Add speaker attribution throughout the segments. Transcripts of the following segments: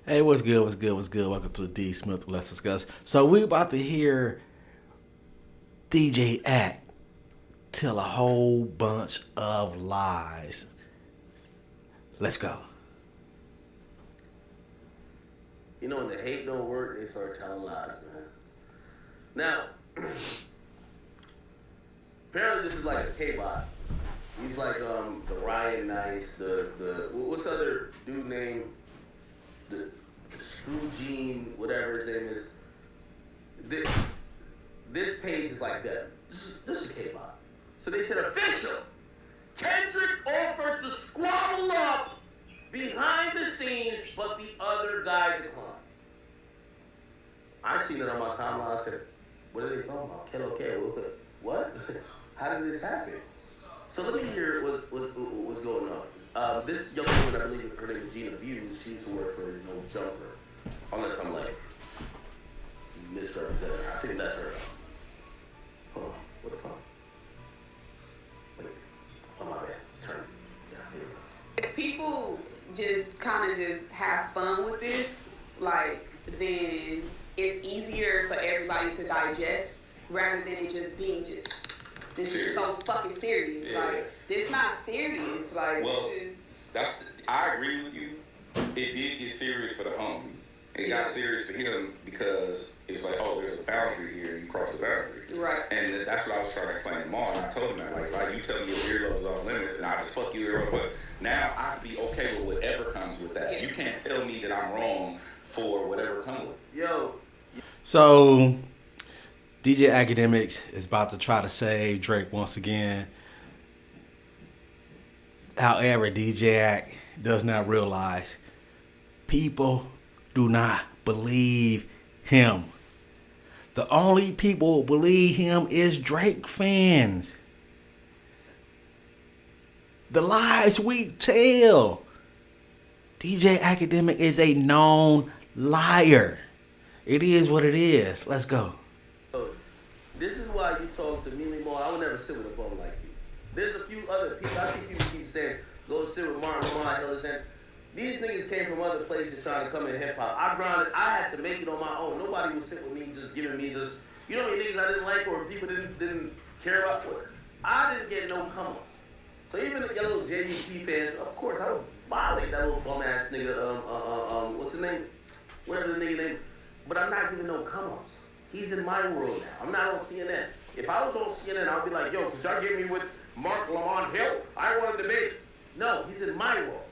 Speaker 1: Hey, what's good? What's good? What's good? Welcome to the D Smith Let's Discuss. So we about to hear DJ Act tell a whole bunch of lies. Let's go.
Speaker 2: You know, when the hate don't work, they start telling lies, man. Now, apparently this is like a K-bot. He's like the Ryan Nice, the what's the other dude name? The Screw Gene, whatever his name is. This page is like that. This is a K-bot. So they said official. Kendrick offered to squabble up behind the scenes, but the other guy declined. I seen it on my timeline. I said, what are they talking about? Okay, what? How did this happen? So let me hear what's going on. This young woman, I believe her name is Gina Views, she used to work for No Jumper. Unless I'm like misrepresenting her. I think that's her. Hold on. What the fuck? Wait. Oh my bad. It's turning. Yeah, here we go.
Speaker 3: If people just kind of just have fun with this, like, then it's easier for everybody to digest rather than it just being just this is so fucking serious.
Speaker 4: Yeah.
Speaker 3: Like, this not serious. Like,
Speaker 4: Well,
Speaker 3: this is,
Speaker 4: I agree with you. It did get serious for the homie. It got serious for him because it's like, oh, there's a boundary here. You cross the boundary.
Speaker 3: right.
Speaker 4: And that's what I was trying to explain to Mom. I told him that, like you tell me your earlobes off limits, and I just fuck you earlobe. But now I can be okay with whatever comes with that.
Speaker 3: Yeah.
Speaker 4: You can't tell me that I'm wrong for whatever comes with it.
Speaker 2: Yo.
Speaker 1: So DJ Academics is about to try to save Drake once again. However, DJ Act does not realize people do not believe him. The only people who believe him is Drake fans. The lies we tell. DJ Academic is a known liar. It is what it is. Let's go.
Speaker 2: This is why you talk to Mimi Moore. I would never sit with a bum like you. There's a few other people. I see people keep saying, go sit with Martin Lamar, Hill, and these niggas came from other places trying to come in hip hop. I grinded. I had to make it on my own. Nobody would sit with me just giving me just, you know, any niggas I didn't like or people didn't care about. I didn't get no come-ups. So even the little JVP fans, of course, I would violate that little bum ass nigga. What's his name? Whatever the nigga name. But I'm not giving no come-ups. He's in my world now. I'm not on CNN. If I was on CNN, I'd be like, yo, could y'all get me with Mark Lamont Hill? I want to debate. No, he's in my world.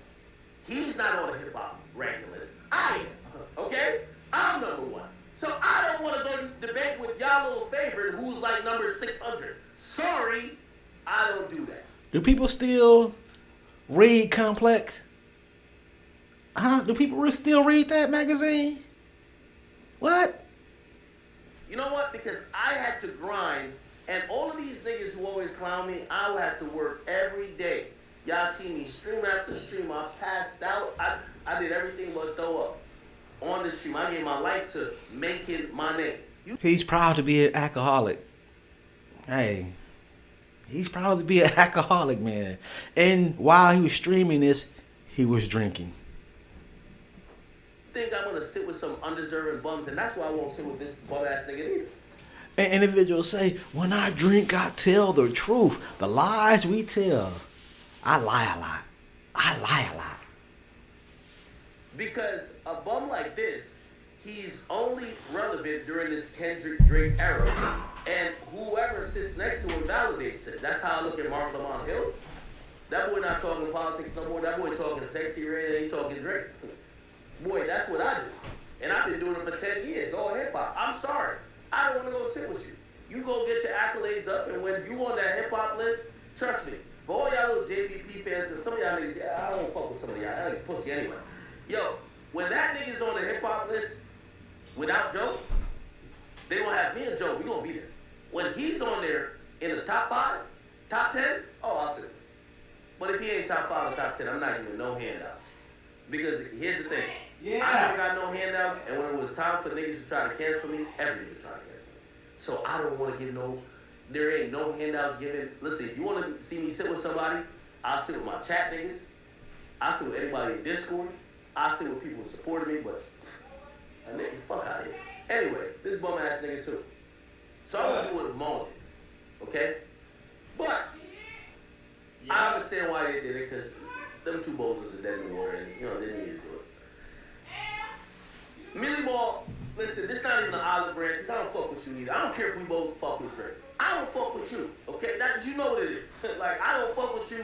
Speaker 2: He's not on the hip-hop ranking list. I am. Okay? I'm number one. So I don't want to go debate with y'all little favorite who's like number 600. Sorry, I don't do that.
Speaker 1: Do people still read Complex? Huh? Do people still read that magazine? What?
Speaker 2: You know what? Because I had to grind, and all of these niggas who always clown me, I would have to work every day. Y'all see me stream after stream. I passed out. I did everything but throw up on the stream. I gave my life to making my name.
Speaker 1: He's proud to be an alcoholic. Hey, he's proud to be an alcoholic, man. And while he was streaming this, he was drinking.
Speaker 2: Think I'm gonna sit with some undeserving bums, and that's why I won't sit with this bum ass nigga either.
Speaker 1: And individuals say, when I drink, I tell the truth. The lies we tell. I lie a lot. I lie a lot.
Speaker 2: Because a bum like this, he's only relevant during this Kendrick Drake era, and whoever sits next to him validates it. That's how I look at Mark Lamont Hill. That boy not talking politics no more. That boy talking sexy red, ain't talking Drake. Boy, that's what I do. And I've been doing it for 10 years, all hip-hop. I'm sorry. I don't want to go sit with you. You go get your accolades up, and when you on that hip-hop list, trust me, for all y'all little JVP fans, because some of y'all niggas, I don't fuck with some of y'all. That niggas pussy anyway. Yo, when that nigga's on the hip-hop list without Joe, they gonna have me and Joe. We gonna be there. When he's on there in the top 5, top 10, oh, I'll sit. But if he ain't top 5 or top 10, I'm not giving no handouts. Because here's the thing.
Speaker 1: Yeah.
Speaker 2: I never got no handouts, and when it was time for niggas to try to cancel me, every nigga tried to cancel me. So I don't want to give no, there ain't no handouts given. Listen, if you want to see me sit with somebody, I'll sit with my chat niggas. I'll sit with anybody in Discord. I see what people supported me, but that nigga, fuck out of here. Anyway, this bum ass nigga too. So I'm gonna do what Mo did, okay? But I understand why they did it, because them two bozos are dead in the water, and you know they needed to do it. Millie Ball, listen, this not even an olive branch, because I don't fuck with you either. I don't care if we both fuck with Drake. I don't fuck with you, okay? That, you know what it is. Like, I don't fuck with you.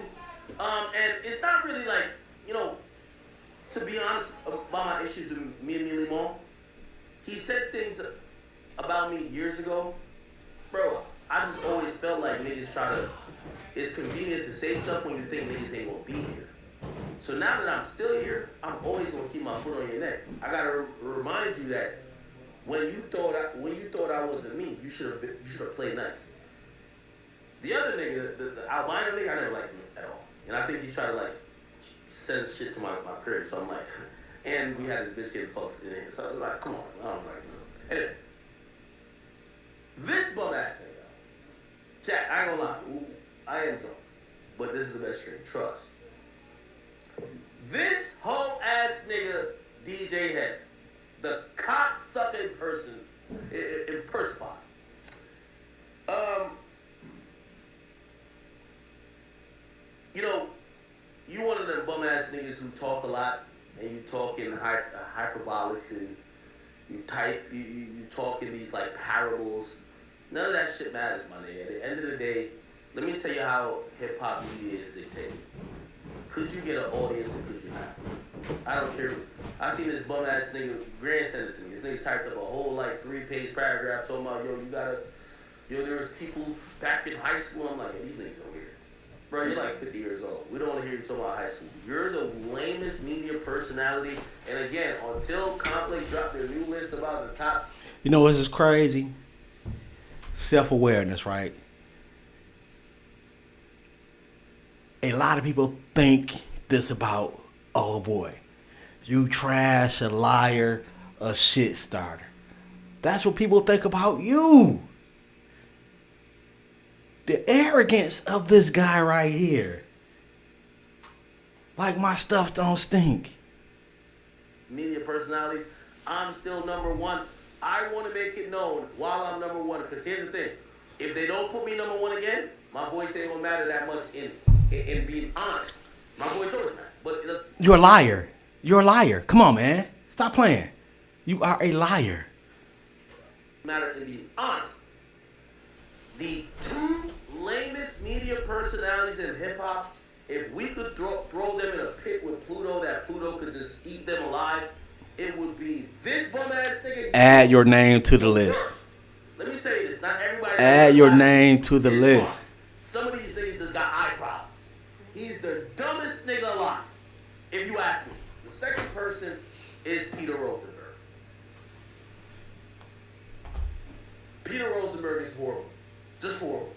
Speaker 2: And it's not really like, you know, to be honest about my issues with me and Millie Ball, he said things about me years ago. Bro, I just always felt like niggas try to, it's convenient to say stuff when you think niggas ain't gonna be here. So now that I'm still here, I'm always gonna keep my foot on your neck. I gotta remind you that when you thought I wasn't me, you should have played nice. The other nigga, the albino nigga, I never liked him at all, and I think he tried to like send shit to my crib. So I'm like, and we had this bitch getting fucked in here. So I was like, come on, I don't like him. Anyway, this bum ass nigga, chat, I ain't gonna lie, ooh, I am drunk, but this is the best drink, trust. This whole ass nigga, DJ Head, the cocksucking person, in person. You know, you one of them bum ass niggas who talk a lot, and you talk in hyperbolics, and you talk in these like parables. None of that shit matters, my nigga. At the end of the day, let me tell you how hip hop media is dictated. Could you get an audience or could you not? I don't care. I seen this bum ass nigga, Grant sent it to me. This nigga typed up a whole like 3-page paragraph talking about, there was people back in high school. I'm like, these niggas are weird. Bro, you're like 50 years old. We don't want to hear you talking about high school. You're the lamest media personality. And again, until Complex dropped their new list about the top.
Speaker 1: You know what's just crazy? Self-awareness, right? A lot of people think this about, oh boy, you trash, a liar, a shit starter. That's what people think about you. The arrogance of this guy right here. Like my stuff don't stink.
Speaker 2: Media personalities, I'm still number one. I want to make it known while I'm number one. Because here's the thing. If they don't put me number one again, my voice ain't going to matter that much in being honest. My voice always matters. But
Speaker 1: you're a liar. You're a liar. Come on, man. Stop playing. You are a liar.
Speaker 2: Matter in being honest. The two lamest media personalities in hip-hop, if we could throw them in a pit with Pluto, that Pluto could just eat them alive, it would be this bum-ass nigga.
Speaker 1: Add your name to the list.
Speaker 2: Let me tell you this, not everybody.
Speaker 1: Add your name to the list.
Speaker 2: Some of these niggas just got eye problems. He's the dumbest nigga alive, if you ask me. The second person is Peter Rosenberg. Peter Rosenberg is horrible. Just horrible.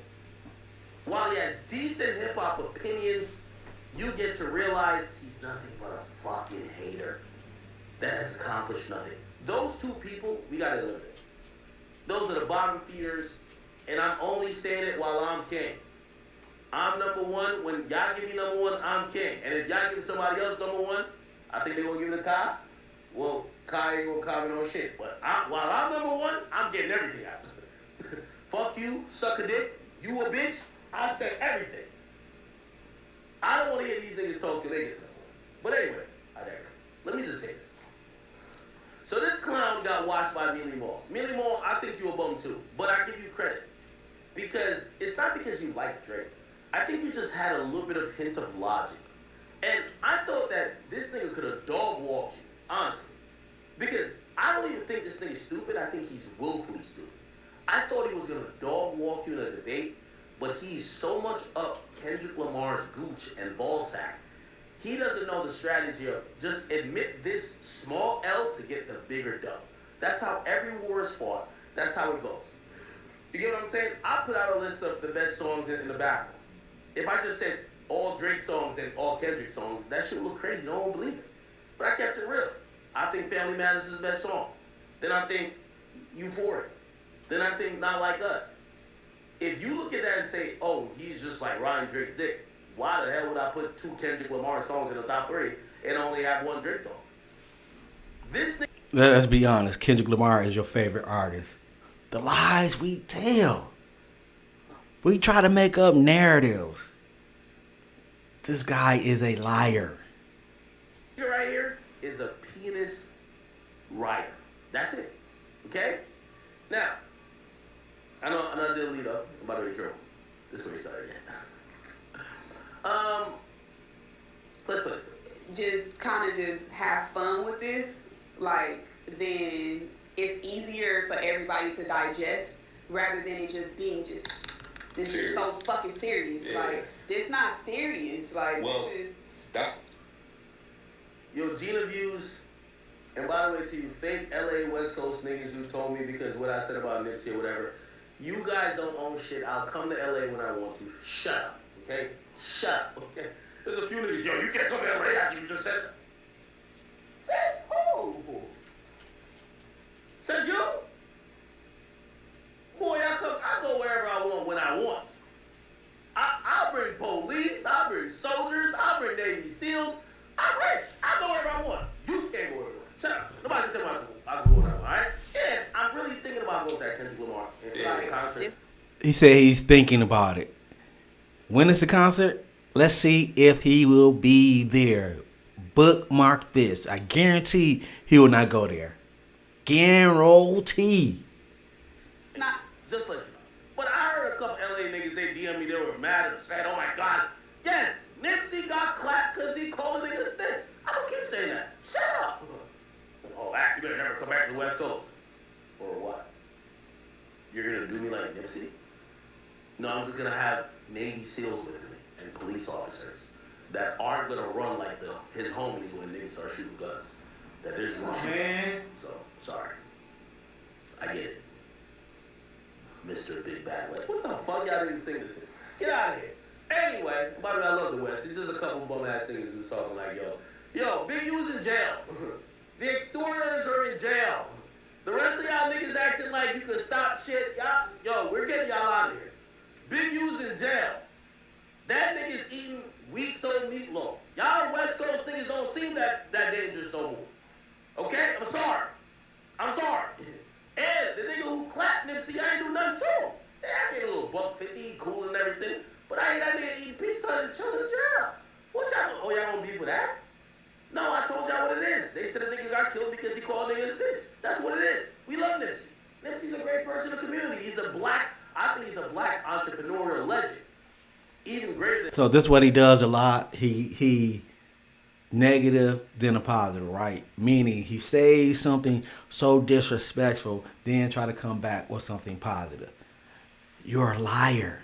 Speaker 2: While he has decent hip-hop opinions, you get to realize he's nothing but a fucking hater that has accomplished nothing. Those two people, we gotta eliminate. Those are the bottom feeders, and I'm only saying it while I'm king. I'm number one. When y'all give me number one, I'm king. And if y'all give somebody else number one, I think they're gonna give it to Kai. Well, Kai ain't gonna comment on shit. But while I'm number one, I'm getting everything out. Fuck you, suck a dick, you a bitch, I say everything. I don't want to hear these niggas talk till they get to number one. But anyway, I digress. Let me just say this. So this clown got watched by Millie Moore. Millie Moore, I think you a bum too. But I give you credit. Because it's not because you like Drake. I think you just had a little bit of hint of logic. And I thought that this nigga could have dog walked you, honestly. Because I don't even think this nigga's stupid. I think he's willfully stupid. I thought he was going to dog walk you in a debate, but he's so much up Kendrick Lamar's gooch and ball sack. He doesn't know the strategy of just admit this small L to get the bigger dub. That's how every war is fought. That's how it goes. You get what I'm saying? I put out a list of the best songs in the battle. If I just said all Drake songs and all Kendrick songs, that shit would look crazy. No one would believe it. But I kept it real. I think Family Matters is the best song. Then I think Euphoria. Then I think Not Like Us. If you look at that and say, oh, he's just like riding Drake's dick, why the hell would I put 2 Kendrick Lamar songs in the top 3 and only have 1 Drake song? This thing.
Speaker 1: Let's be honest. Kendrick Lamar is your favorite artist. The lies we tell. We try to make up narratives. This guy is a liar.
Speaker 2: Right here is a penis writer. That's it. Okay? Now, I know I did a lead up. By the way, Joe, this is where we started again. Let's put it.
Speaker 3: Just kind of just have fun with this. Like, then it's easier for everybody to digest rather than it just being just this
Speaker 4: Serious.
Speaker 3: is so fucking serious.
Speaker 4: Yeah.
Speaker 3: Like, this not serious. Like,
Speaker 4: Well,
Speaker 3: this is.
Speaker 4: that's
Speaker 2: Yo, Gina views, and by the way, to you fake LA West Coast niggas who told me because what I said about Nisspey or whatever, you guys don't own shit. I'll come to LA when I want to. Shut up, okay? Shut up, okay? There's a few niggas, yo, you can't come to LA after you just said that. Says who? Says you? Boy, I go wherever I want when I want. I'll bring police, I'll bring soldiers, I'll bring Navy SEALs. I'm rich. I go wherever I want. You can't go wherever you want. Shut up. Nobody can tell me I can go wherever I want, alright? And I'm really thinking about going to that Kendrick Lamar concert.
Speaker 1: He said he's thinking about it. When is the concert? Let's see if he will be there. Bookmark this. I guarantee he will not go there. Guarantee.
Speaker 2: Not just let you know. But I heard a couple LA niggas, they DM me, they were mad and sad. Oh my God. Yes, Nipsey got clapped because he called a nigga a snitch. I don't keep saying that. Shut up. Oh, you better never come back to the West Coast. Or what? You're going to do me like Nipsey? No, I'm just going to have Navy SEALs with me and police officers that aren't going to run like his homies when niggas start shooting guns. That they're just going to shoot. So, sorry. I get it. Mr. Big Bad West. What the fuck y'all didn't think this is? Get out of here. Anyway, by the way, I love the West. It's just a couple bum ass niggas who's talking like, yo, Big U's in jail. The extorters are in jail. The rest of y'all niggas acting like you can stop shit. Y'all, we're getting y'all out of here. Big U's in jail. That nigga's eating weeks old meatloaf. Y'all West Coast niggas don't seem that dangerous no more. Okay? I'm sorry. And the nigga who clapped Nipsey, I ain't do nothing to him. Yeah, I gave a little $150, cool and everything. But I ain't that nigga eating pizza and chilling in jail. What y'all, y'all gonna beef with that? No, I told y'all what it is. They said a nigga got killed because he called a nigga a snitch. That's what it is. We love Nipsey. Nipsey's a great person in the community. I think he's a black entrepreneurial legend. Even greater than.
Speaker 1: So this is what he does a lot. He negative then a positive, right? Meaning he says something so disrespectful, then try to come back with something positive. You're a liar.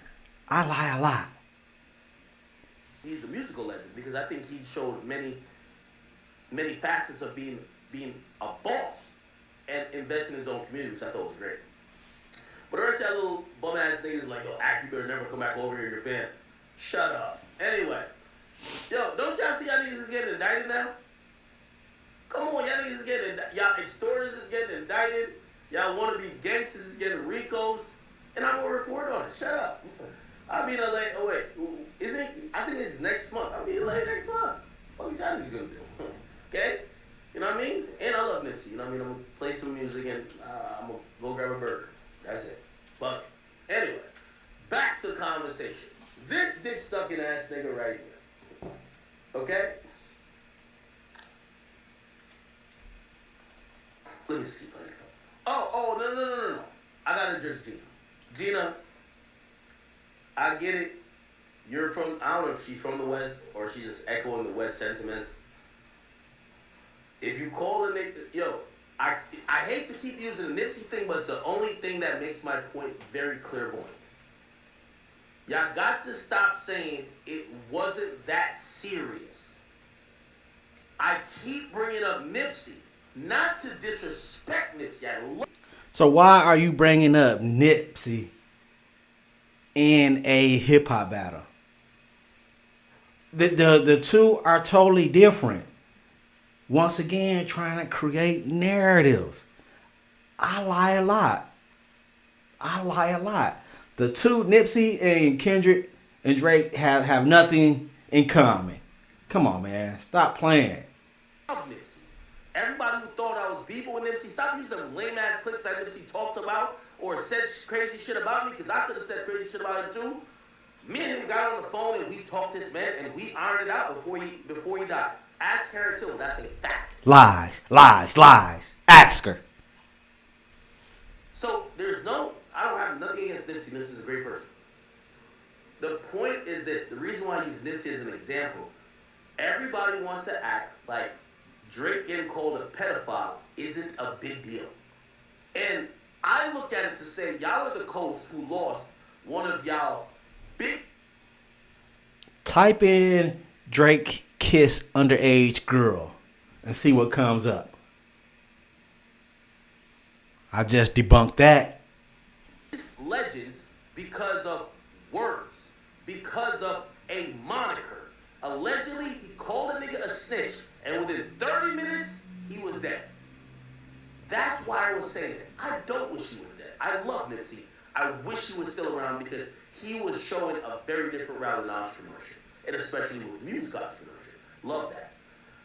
Speaker 1: I lie a lot.
Speaker 2: He's a musical legend because I think he showed many facets of being a boss and investing in his own community, which I thought was great. But the rest of that little bum ass niggas like, yo, Act, you better never come back over here, your band. Shut up. Anyway, yo, don't y'all see y'all niggas is getting indicted now? Come on, y'all niggas is getting indicted. Y'all extorters is getting indicted. Y'all wannabe gangsters is getting RICOs. And I'm gonna report on it. Shut up. I'll be in LA. Oh wait, I think it's next month. I'll be in LA next month. What y'all niggas gonna do? Okay? You know what I mean? And I love Nipsey. You know what I mean? I'm gonna play some music and I'm gonna go grab a burger. That's it. But anyway, back to the conversation. This dick sucking ass nigga right here. Okay? Let me see. Oh, no. I gotta address Gina. Gina, I get it. You're from, I don't know if she's from the West or she's just echoing the West sentiments. If you call a nigga, I hate to keep using the Nipsey thing, but it's the only thing that makes my point very clairvoyant. Y'all got to stop saying it wasn't that serious. I keep bringing up Nipsey, not to disrespect Nipsey.
Speaker 1: So why are you bringing up Nipsey in a hip hop battle? The two are totally different. Once again, trying to create narratives. I lie a lot. The two, Nipsey and Kendrick and Drake, have nothing in common. Come on, man. Stop playing.
Speaker 2: Nipsey. Everybody who thought I was beefing with Nipsey, stop using them lame ass clips that Nipsey talked about or said crazy shit about me, because I could have said crazy shit about him too. Me and him got on the phone and we talked this man and we ironed it out before he died. Ask Karen Silver, that's a fact.
Speaker 1: Lies, lies, lies. Ask her.
Speaker 2: So I don't have nothing against Nipsey. Nipsey's a great person. The point is this, the reason why I use Nipsey as an example, everybody wants to act like Drake getting called a pedophile isn't a big deal. And I look at it to say, y'all are the coast who lost one of y'all big...
Speaker 1: Type in Drake kiss underage girl and see what comes up. I just debunked that.
Speaker 2: Legends because of words, because of a moniker. Allegedly, he called a nigga a snitch, and within 30 minutes, he was dead. That's why I was saying it. I don't wish he was dead. I love Nipsey. I wish he was still around because he was showing a very different route in entrepreneurship, and especially with music entrepreneurship. Love that.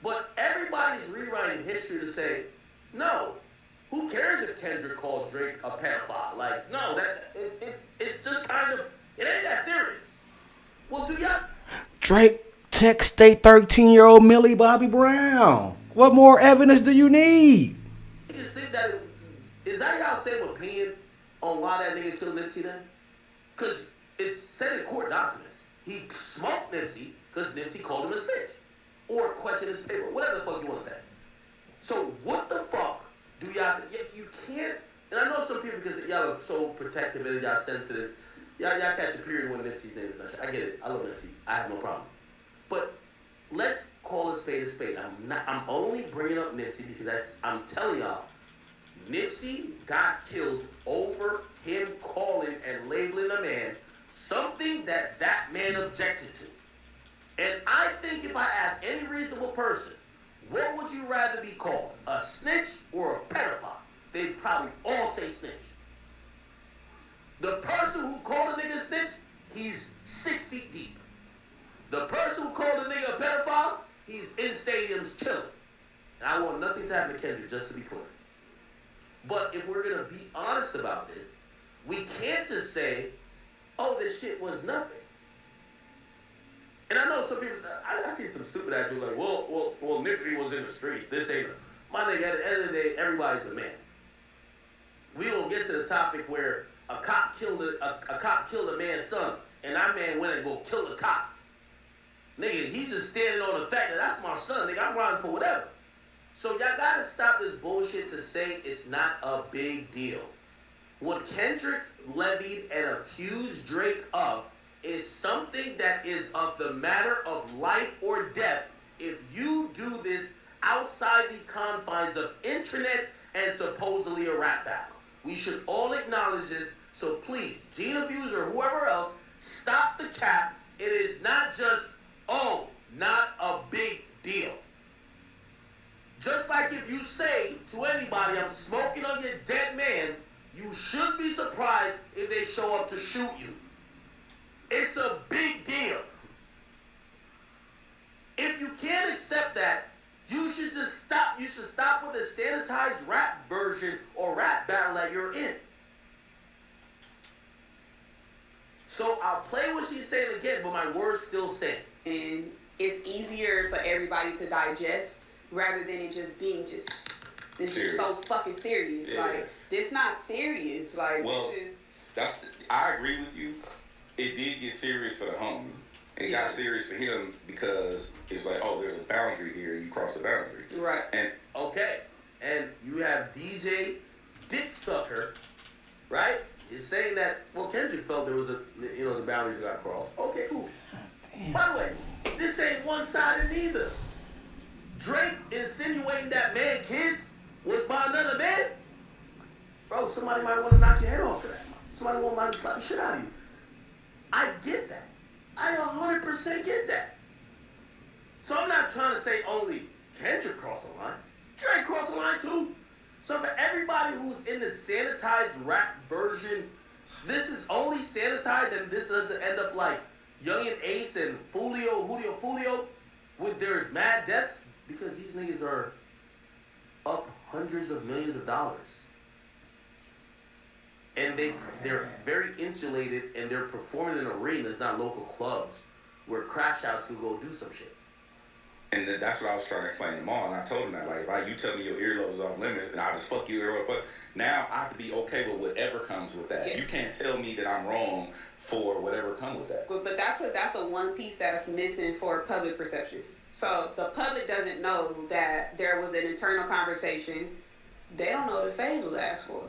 Speaker 2: But everybody's rewriting history to say, no, who cares if Kendrick called Drake a pedophile? Like, no, it's just kind of, it ain't that serious. Well, do y'all?
Speaker 1: Drake text a 13-year-old Millie Bobby Brown. What more evidence do you need?
Speaker 2: You just think that, is that y'all same opinion on why that nigga killed Nipsey then? Because it's said in court documents. He smoked Nipsey because Nipsey called him a snitch. Or questioned his paper, whatever the fuck you want to say. So what the fuck do y'all, you can't, and I know some people, because y'all are so protective and y'all sensitive, y'all catch a period when Nipsey's name is mentioned. I get it, I love Nipsey, I have no problem. But let's call a spade a spade. I'm only bringing up Nipsey because I'm telling y'all, Nipsey got killed over him calling and labeling a man something that man objected to. And I think if I ask any reasonable person, what would you rather be called, a snitch or a pedophile? They'd probably all say snitch. The person who called a nigga a snitch, he's 6 feet deep. The person who called a nigga a pedophile, he's in stadiums chilling. And I want nothing to happen to Kendrick, just to be clear. But if we're going to be honest about this, we can't just say, oh, this shit was nothing. And I know some people, I see some stupid ass people like, well, Nipsey was in the street. This ain't, my nigga, at the end of the day, everybody's a man. We gonna get to the topic where a cop killed a man's son, and that man went and go kill the cop. Nigga, he's just standing on the fact that that's my son, nigga, I'm riding for whatever. So y'all gotta stop this bullshit to say it's not a big deal. What Kendrick levied and accused Drake of is something that is of the matter of life or death if you do this outside the confines of internet and supposedly a rap battle. We should all acknowledge this, so please, Gina views or whoever else, stop the cap. It is not just, oh, not a big deal. Just like if you say to anybody, I'm smoking on your dead man's, you should be surprised if they show up to shoot you. It's a big deal. If you can't accept that, you should just stop. You should stop with the sanitized rap version or rap battle that you're in. So I'll play what she's saying again, but my words still stand.
Speaker 3: And it's easier for everybody to digest rather than it just being this is so fucking serious.
Speaker 4: Yeah.
Speaker 3: Like, this not serious. Like,
Speaker 4: well,
Speaker 3: this is...
Speaker 4: I agree with you. It did get serious for the homie. It got serious for him because it's like, oh, there's a boundary here. You cross the boundary.
Speaker 3: Right.
Speaker 2: And okay. And you have DJ Dick Sucker, right? Is saying that, well, Kendrick felt there was the boundaries got crossed. Okay, cool. By the way, this ain't one-sided neither. Drake insinuating that man kids was by another man? Bro, somebody might want to knock your head off for that. Somebody might slap the shit out of you. I get that. I 100% get that. So I'm not trying to say only Kendrick crossed the line. Drake crossed the line too. So for everybody who's in the sanitized rap version, this is only sanitized and this doesn't end up like Young and Ace and Julio, with there's mad deaths because these niggas are up hundreds of millions of dollars. And they're very insulated, and they're performing in arenas, not local clubs, where crash outs can go do some shit.
Speaker 4: And that's what I was trying to explain to Maul, and I told him that, like you tell me your earlobes off limits, and I'll just fuck you earlobe. Fuck. Now I have to be okay with whatever comes with that. Yeah. You can't tell me that I'm wrong for whatever comes with that.
Speaker 3: But that's a one piece that's missing for public perception. So the public doesn't know that there was an internal conversation. They don't know the phase was asked for.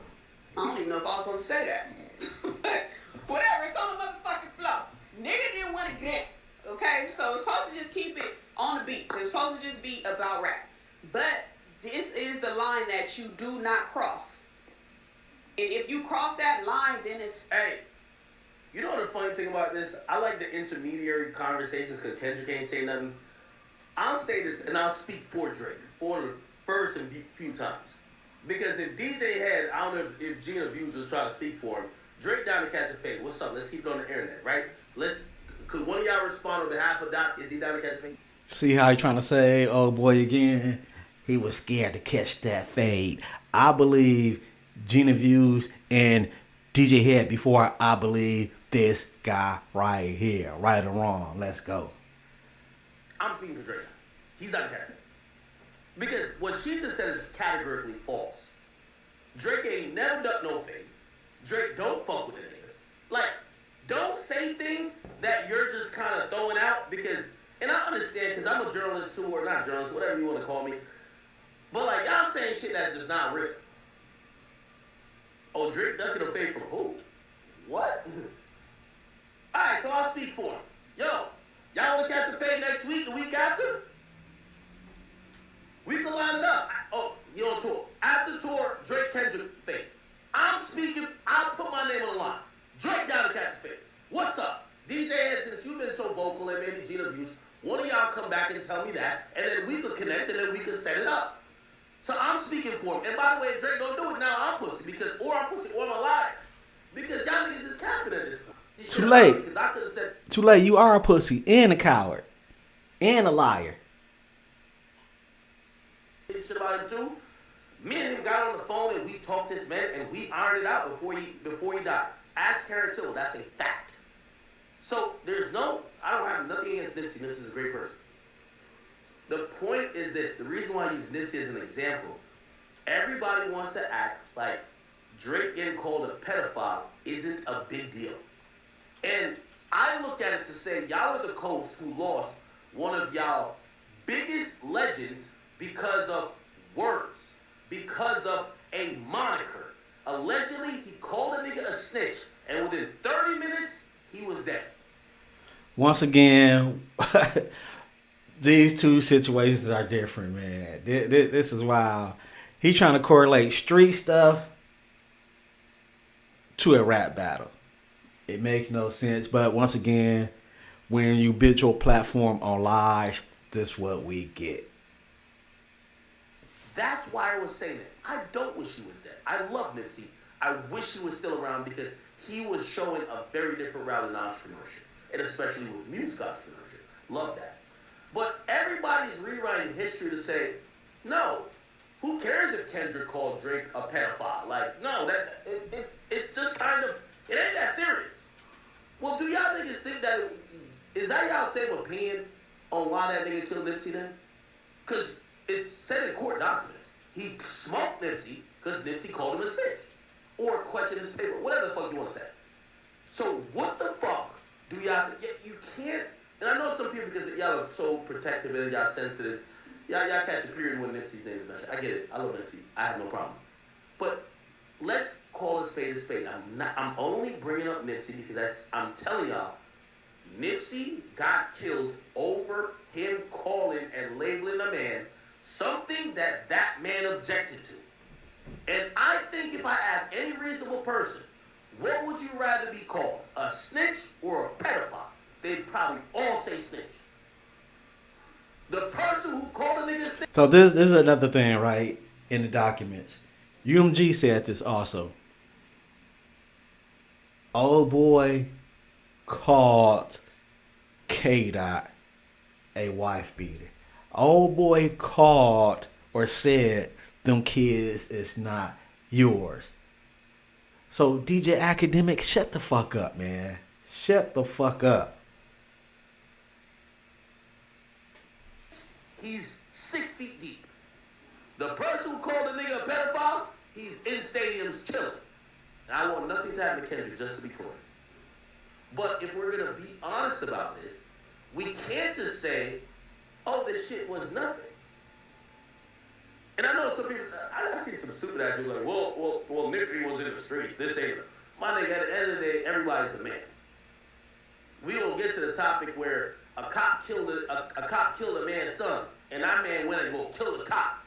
Speaker 3: I don't even know if I was supposed to say that. Whatever, it's on the motherfucking floor. Nigga didn't want to get, okay? So it's supposed to just keep it on the beat. So it's supposed to just be about rap. But this is the line that you do not cross. And if you cross that line, then it's...
Speaker 2: Hey, you know the funny thing about this? I like the intermediary conversations because Kendrick ain't say nothing. I'll say this, and I'll speak for Drake for the first and few times. Because if DJ had, I don't know if Gina Views was trying to speak for him, Drake down to catch a fade. What's up? Let's keep it on the internet, right? Could one of y'all respond on behalf of Doc? Is he down to catch a fade?
Speaker 1: See how he trying to say, oh boy, again, he was scared to catch that fade. I believe Gina Views and DJ Head before I believe this guy right here. Right or wrong. Let's go.
Speaker 2: I'm speaking for Drake. He's not a catch. Because what she just said is categorically false. Drake ain't never done no fade. Drake don't fuck with a nigga. Like, don't say things that you're just kind of throwing out because, and I understand because I'm a journalist too, or not journalist, whatever you want to call me. But like, y'all saying shit that's just not real. Oh, Drake ducking a fade from who? What? Alright, so I'll speak for him. Yo, y'all want to catch a fade next week, the week after? We can line it up. Oh, he on tour. After tour, Drake Kendrick fade. I'm speaking, I'll put my name on the line. Drake down to catch a fade. What's up? DJ Ed, since you've been so vocal and maybe Gina Views, one of y'all come back and tell me that, and then we could connect and then we could set it up. So I'm speaking for him. And by the way, if Drake don't do it now, I'm pussy. Or I'm pussy, or I'm alive. Because y'all niggas is capping at this point.
Speaker 1: Too late.
Speaker 2: Because I could have said,
Speaker 1: Too late. You are a pussy and a coward and a liar.
Speaker 2: shit about him too. Me and him got on the phone and we talked this man and we ironed it out before he died. Ask Karen Civil, that's a fact. So I don't have nothing against Nipsey. Nipsey's a great person. The point is this, the reason why I use Nipsey as an example, everybody wants to act like Drake getting called a pedophile isn't a big deal. And I look at it to say, y'all are the coast who lost one of y'all biggest legends because of words, because of a moniker. Allegedly, he called a nigga a snitch, and within 30 minutes, he was dead.
Speaker 1: Once again, these two situations are different, man. This is wild. He's trying to correlate street stuff to a rap battle. It makes no sense. But once again, when you build your platform on lies, this is what we get.
Speaker 2: That's why I was saying it. I don't wish he was dead. I love Nipsey. I wish he was still around because he was showing a very different route in entrepreneurship, and especially with music entrepreneurship. Love that. But everybody's rewriting history to say, no, who cares if Kendrick called Drake a pedophile? Like, no, it's just kind of, it ain't that serious. Well, do y'all niggas think that, is that y'all same opinion on why that nigga killed Nipsey then? Because it's said in court documents. He smoked Nipsey because Nipsey called him a snitch. Or questioned his paper, whatever the fuck you want to say. So what the fuck do y'all, you can't, and I know some people, because y'all are so protective and y'all sensitive, y'all catch a period when Nipsey things mentioned. I get it. I love Nipsey. I have no problem. But let's call a spade a spade. I'm only bringing up Nipsey because I'm telling y'all, Nipsey got killed over him calling and labeling a man something that man objected to. And I think if I ask any reasonable person, what would you rather be called, a snitch or a pedophile? They'd probably all say snitch. The person who called a nigga snitch.
Speaker 1: So this is another thing, right, in the documents. UMG said this also. Old boy called K-Dot a wife beater. Old boy called or said them kids is not yours. So DJ Academic, shut the fuck up, man. Shut the fuck up.
Speaker 2: He's 6 feet deep. The person who called the nigga a pedophile, he's in stadiums chilling. And I want nothing to happen to Kendrick, just to be clear. But if we're gonna be honest about this, we can't just say, oh, this shit was nothing. And I know some people, I see some stupid ass people like, well, Nisspey was in the street. This ain't, my nigga, at the end of the day, everybody's a man. We don't get to the topic where a cop killed a man's son, and that man went and go kill the cop.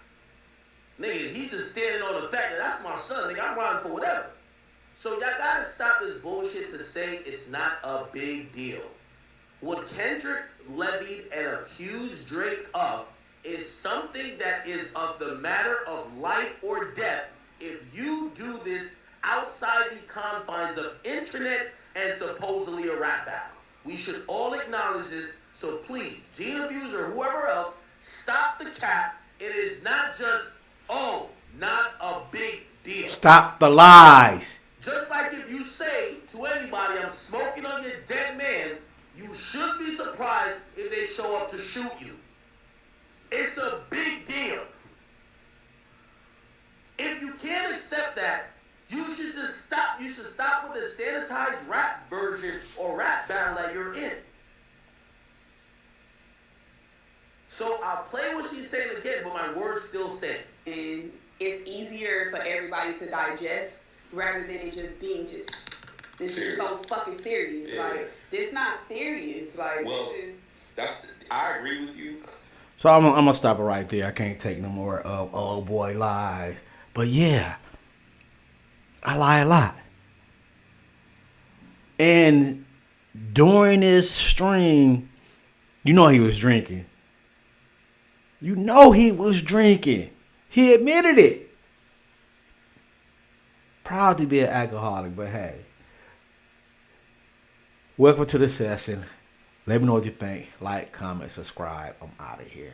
Speaker 2: Nigga, he's just standing on the fact that that's my son, nigga, I'm riding for whatever. So y'all gotta stop this bullshit to say it's not a big deal. What Kendrick levied and accused Drake of is something that is of the matter of life or death if you do this outside the confines of internet and supposedly a rap battle. We should all acknowledge this, so please, Gina Views or whoever else, stop the cap. It is not just, oh, not a big deal.
Speaker 1: Stop the lies.
Speaker 2: Just like if you say to anybody, I'm smoking on your dead man's, you should be surprised if they show up to shoot you. It's a big deal. If you can't accept that, you should just stop. You should stop with the sanitized rap version or rap battle that you're in. So I'll play what she's saying again, but my words still stand.
Speaker 3: And it's easier for everybody to digest rather than it just being just this is so fucking serious.
Speaker 4: Yeah.
Speaker 3: Like this not serious. Like
Speaker 4: well,
Speaker 3: this is.
Speaker 4: I agree with you.
Speaker 1: So I'm gonna stop it right there. I can't take no more of old boy lies. But yeah, I lie a lot. And during this stream, you know he was drinking. You know he was drinking. He admitted it. Proud to be an alcoholic, but hey. Welcome to the session. Let me know what you think. Like, comment, subscribe. I'm out of here.